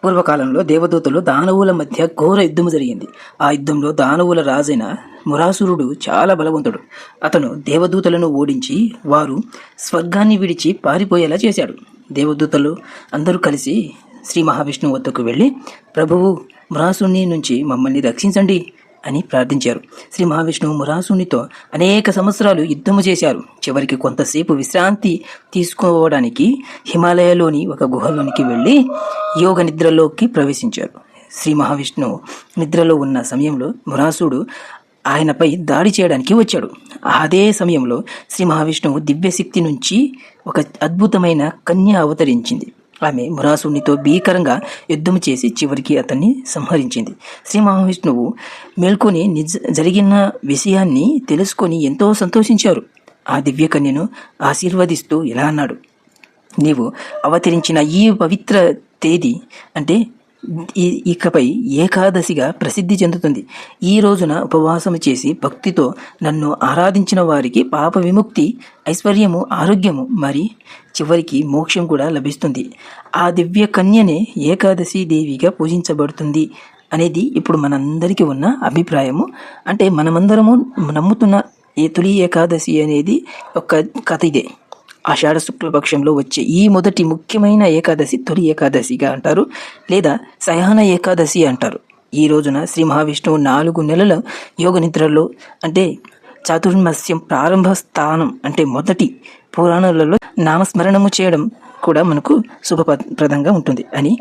పూర్వకాలంలో దేవదూతలు దానవుల మధ్య ఘోర యుద్ధము జరిగింది. ఆ యుద్ధంలో దానవుల రాజైన మురాసురుడు చాలా బలవంతుడు. అతను దేవదూతలను ఓడించి వారు స్వర్గాన్ని విడిచి పారిపోయేలా చేశాడు. దేవదూతలు అందరూ కలిసి శ్రీ మహావిష్ణువు వద్దకు వెళ్ళి, ప్రభువు, మురాసుని నుంచి మమ్మల్ని రక్షించండి అని ప్రార్థించారు. శ్రీ మహావిష్ణువు మురాసునితో అనేక సంవత్సరాలు యుద్ధము చేశారు. చివరికి కొంతసేపు విశ్రాంతి తీసుకోవడానికి హిమాలయలోని ఒక గుహలోనికి వెళ్ళి యోగ నిద్రలోకి ప్రవేశించారు. శ్రీ మహావిష్ణువు నిద్రలో ఉన్న సమయంలో మురాసుడు ఆయనపై దాడి చేయడానికి వచ్చాడు. అదే సమయంలో శ్రీ మహావిష్ణువు దివ్యశక్తి నుంచి ఒక అద్భుతమైన కన్య అవతరించింది. ఆమె మురాసునితో భీకరంగా యుద్ధం చేసి చివరికి అతన్ని సంహరించింది. శ్రీ మహావిష్ణువు మేల్కొని జరిగిన విషయాన్ని తెలుసుకొని ఎంతో సంతోషించారు. ఆ దివ్యకన్యను ఆశీర్వదిస్తూ ఇలా అన్నాడు, నీవు అవతరించిన ఈ పవిత్ర తేదీ అంటే ఇకపై ఏకాదశిగా ప్రసిద్ధి చెందుతుంది. ఈ రోజున ఉపవాసము చేసి భక్తితో నన్ను ఆరాధించిన వారికి పాప విముక్తి, ఐశ్వర్యము, ఆరోగ్యము, మరి చివరికి మోక్షం కూడా లభిస్తుంది. ఆ దివ్య కన్యనే ఏకాదశి దేవిగా పూజించబడుతుంది అనేది ఇప్పుడు మనందరికీ ఉన్న అభిప్రాయము. అంటే మనమందరము నమ్ముతున్న ఈ తొలి ఏకాదశి అనేది ఒక కథ. ఇదే ఆషాఢ శుక్లపక్షంలో వచ్చే ఈ మొదటి ముఖ్యమైన ఏకాదశి తొలి ఏకాదశిగా అంటారు, లేదా శయన ఏకాదశి అంటారు. ఈ రోజున శ్రీ మహావిష్ణువు 4 నెలల యోగ నిద్రలో అంటే చాతుర్మాస్యం ప్రారంభ స్థానం అంటే మొదటి పురాణాలలో నామస్మరణము చేయడం కూడా మనకు శుభప్రదంగా ఉంటుంది అని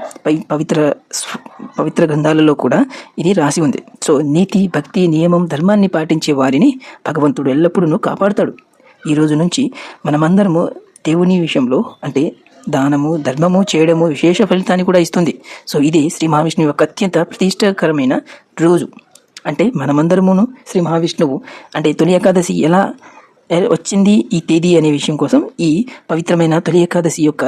పవిత్ర గ్రంథాలలో కూడా ఇది రాసి ఉంది. సో నీతి, భక్తి, నియమం, ధర్మాన్ని పాటించే వారిని భగవంతుడు ఎల్లప్పుడూ కాపాడుతాడు. ఈ రోజు నుంచి మనమందరము దేవుని విషయంలో అంటే దానము, ధర్మము చేయడము విశేష ఫలితాన్ని కూడా ఇస్తుంది. సో ఇది శ్రీ మహావిష్ణువు యొక్క అత్యంత ప్రతిష్టాకరమైన రోజు. అంటే మనమందరమును శ్రీ మహావిష్ణువు అంటే తొలి ఏకాదశి ఎలా వచ్చింది ఈ తేదీ అనే విషయం కోసం ఈ పవిత్రమైన తొలి ఏకాదశి యొక్క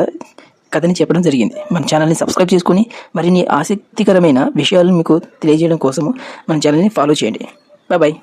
కథని చెప్పడం జరిగింది. మన ఛానల్ని సబ్స్క్రైబ్ చేసుకుని మరిన్ని ఆసక్తికరమైన విషయాలను మీకు తెలియజేయడం కోసము మన ఛానల్ని ఫాలో చేయండి. బాయ్.